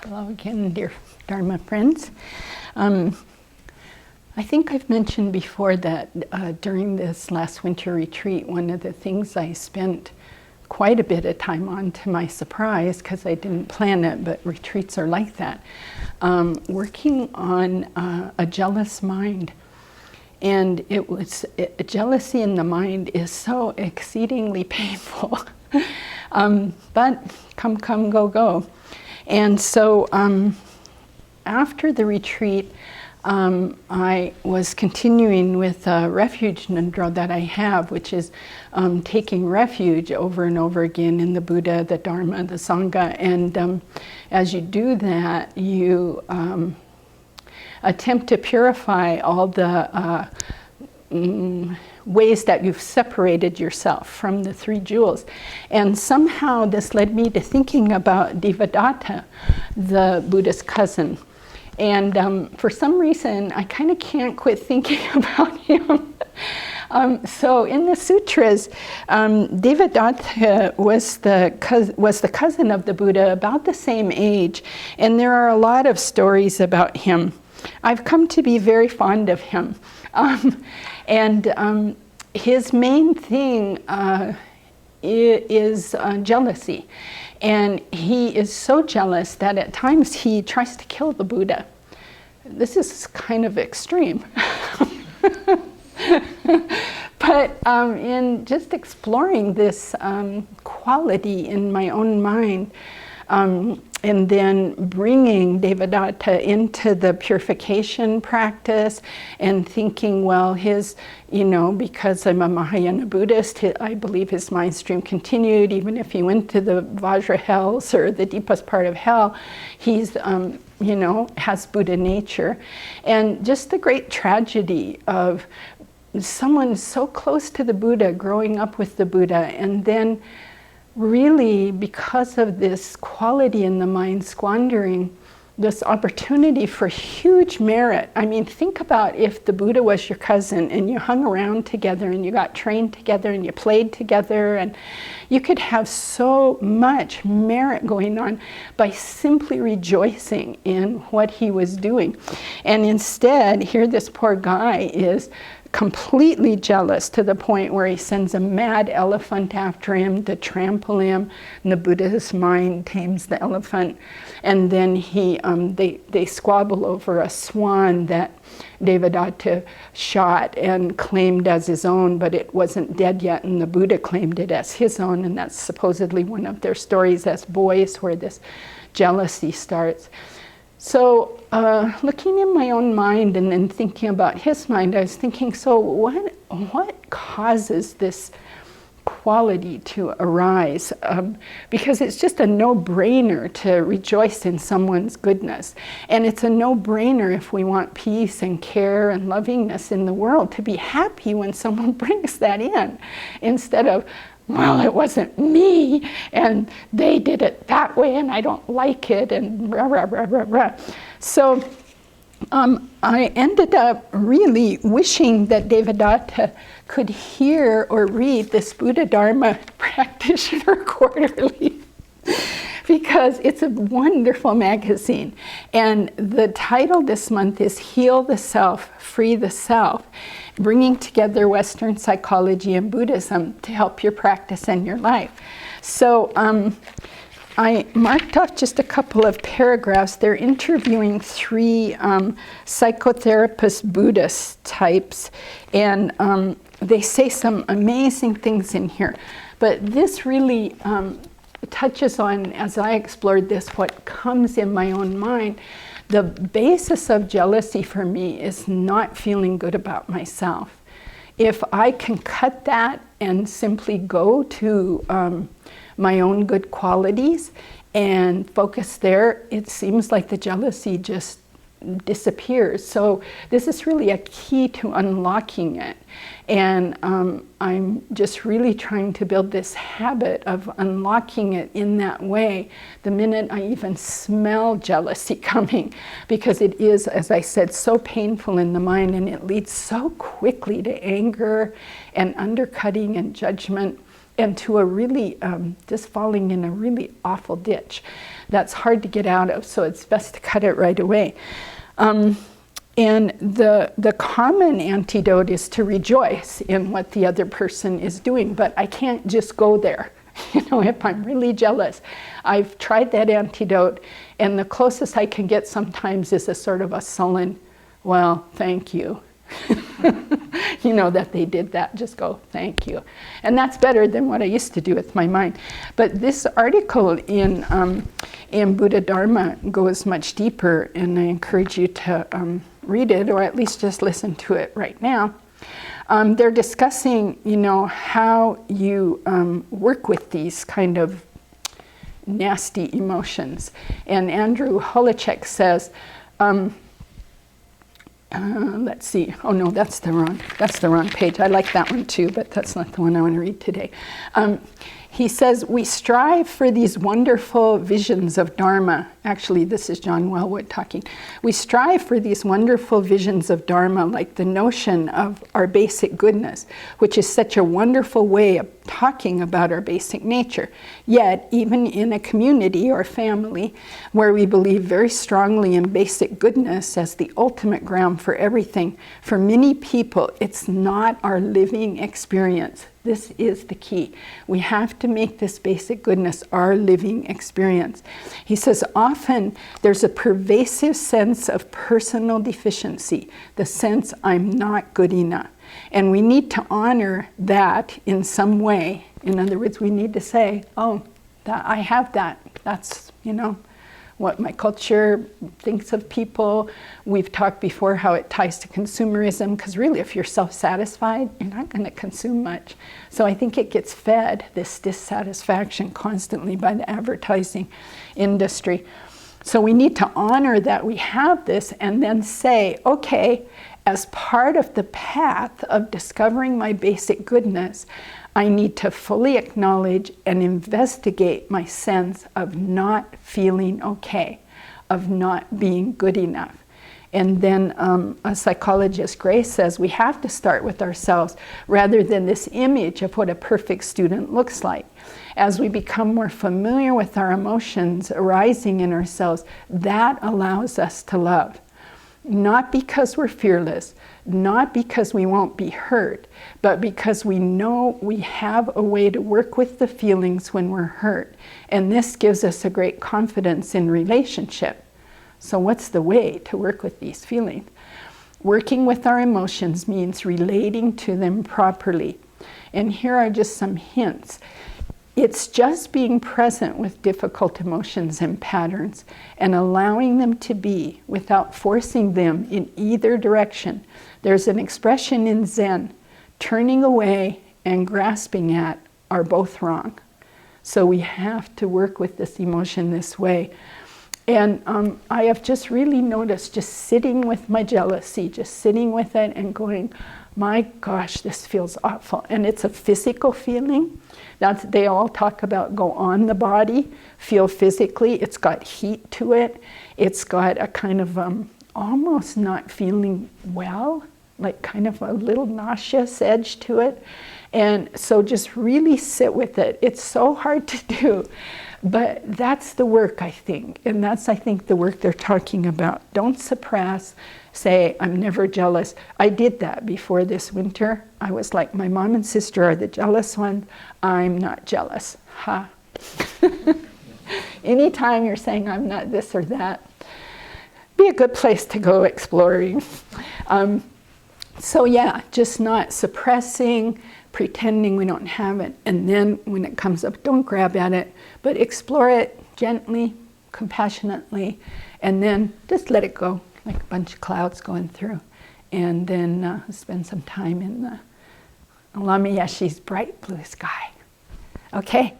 Hello again, dear Dharma friends. I think I've mentioned before that during this last winter retreat, one of the things I spent quite a bit of time on, to my surprise, because I didn't plan it, but retreats are like that, working on a jealous mind. And jealousy in the mind is so exceedingly painful, but come, go. And so after the retreat, I was continuing with a refuge nidra that I have, which is taking refuge over and over again in the Buddha, the Dharma, the Sangha. And as you do that, you attempt to purify all the ways that you've separated yourself from the three jewels. And somehow this led me to thinking about Devadatta, the Buddha's cousin. And for some reason, I kind of can't quit thinking about him. So in the sutras, Devadatta was the cousin of the Buddha, about the same age. And there are a lot of stories about him. I've come to be very fond of him. And his main thing is jealousy. And he is so jealous that at times he tries to kill the Buddha. This is kind of extreme. But in just exploring this quality in my own mind, and then bringing Devadatta into the purification practice and thinking, well, because I'm a Mahayana Buddhist, I believe his mind stream continued, even if he went to the Vajra hells or the deepest part of hell, he's, has Buddha nature. And just the great tragedy of someone so close to the Buddha, growing up with the Buddha, and then really, because of this quality in the mind, squandering this opportunity for huge merit. I mean, think about if the Buddha was your cousin and you hung around together and you got trained together and you played together, and you could have so much merit going on by simply rejoicing in what he was doing. And instead, here this poor guy is completely jealous to the point where he sends a mad elephant after him to trample him, and the Buddha's mind tames the elephant. And then they squabble over a swan that Devadatta shot and claimed as his own, but it wasn't dead yet, and the Buddha claimed it as his own, and that's supposedly one of their stories as boys where this jealousy starts. So looking in my own mind and then thinking about his mind, I was thinking, so what causes this quality to arise? Because it's just a no-brainer to rejoice in someone's goodness. And it's a no-brainer if we want peace and care and lovingness in the world, to be happy when someone brings that in, instead of, well, it wasn't me, and they did it that way, and I don't like it, and rah, rah, rah, rah, rah. So I ended up really wishing that Devadatta could hear or read this Buddha Dharma Practitioner Quarterly, because it's a wonderful magazine. And the title this month is Heal the Self, Free the Self, bringing together Western psychology and Buddhism to help your practice and your life. So I marked off just a couple of paragraphs. They're interviewing 3 psychotherapist Buddhist types, and they say some amazing things in here. But this really touches on, as I explored this, what comes in my own mind. The basis of jealousy for me is not feeling good about myself. If I can cut that and simply go to my own good qualities and focus there, it seems like the jealousy just disappears. So this is really a key to unlocking it. And I'm just really trying to build this habit of unlocking it in that way the minute I even smell jealousy coming, because it is, as I said, so painful in the mind, and it leads so quickly to anger and undercutting and judgment and to a really, just falling in a really awful ditch that's hard to get out of, so it's best to cut it right away. And the common antidote is to rejoice in what the other person is doing, but I can't just go there. You know, if I'm really jealous, I've tried that antidote, and the closest I can get sometimes is a sort of a sullen, well, thank you. You know, that they did that, just go, thank you. And that's better than what I used to do with my mind. But this article in Buddha Dharma goes much deeper, and I encourage you to read it, or at least just listen to it right now. They're discussing, you know, how you work with these kind of nasty emotions. And Andrew Holacek says, let's see. Oh no, that's the wrong page. I like that one too, but that's not the one I want to read today. He says, we strive for these wonderful visions of Dharma. Actually, this is John Wellwood talking. We strive for these wonderful visions of Dharma, like the notion of our basic goodness, which is such a wonderful way of talking about our basic nature. Yet, even in a community or family where we believe very strongly in basic goodness as the ultimate ground for everything, for many people, it's not our living experience. This is the key. We have to make this basic goodness our living experience. He says often there's a pervasive sense of personal deficiency, the sense I'm not good enough. And we need to honor that in some way. In other words, we need to say, oh, that I have that. That's, you know, what my culture thinks of people. We've talked before how it ties to consumerism, because really if you're self-satisfied, you're not going to consume much. So I think it gets fed, this dissatisfaction, constantly by the advertising industry. So we need to honor that we have this, and then say, okay, as part of the path of discovering my basic goodness, I need to fully acknowledge and investigate my sense of not feeling okay, of not being good enough. And then a psychologist, Grace, says we have to start with ourselves rather than this image of what a perfect student looks like. As we become more familiar with our emotions arising in ourselves, that allows us to love. Not because we're fearless, not because we won't be hurt, but because we know we have a way to work with the feelings when we're hurt. And this gives us a great confidence in relationship. So what's the way to work with these feelings? Working with our emotions means relating to them properly. And here are just some hints. It's just being present with difficult emotions and patterns and allowing them to be without forcing them in either direction. There's an expression in Zen, turning away and grasping at are both wrong. So we have to work with this emotion this way. And I have just really noticed just sitting with my jealousy, just sitting with it and going, my gosh, this feels awful. And it's a physical feeling. They all talk about go on the body, feel physically. It's got heat to it. It's got a kind of almost not feeling well, like kind of a little nauseous edge to it. And so just really sit with it. It's so hard to do, but that's the work, I think. And that's, I think, the work they're talking about. Don't suppress. Say, I'm never jealous. I did that before this winter. I was like, my mom and sister are the jealous ones. I'm not jealous. Ha. Anytime you're saying I'm not this or that, be a good place to go exploring. So yeah, just not suppressing, pretending we don't have it. And then when it comes up, don't grab at it, but explore it gently, compassionately, and then just let it go. Like a bunch of clouds going through, and then spend some time in the Lama Yeshe's bright blue sky. Okay,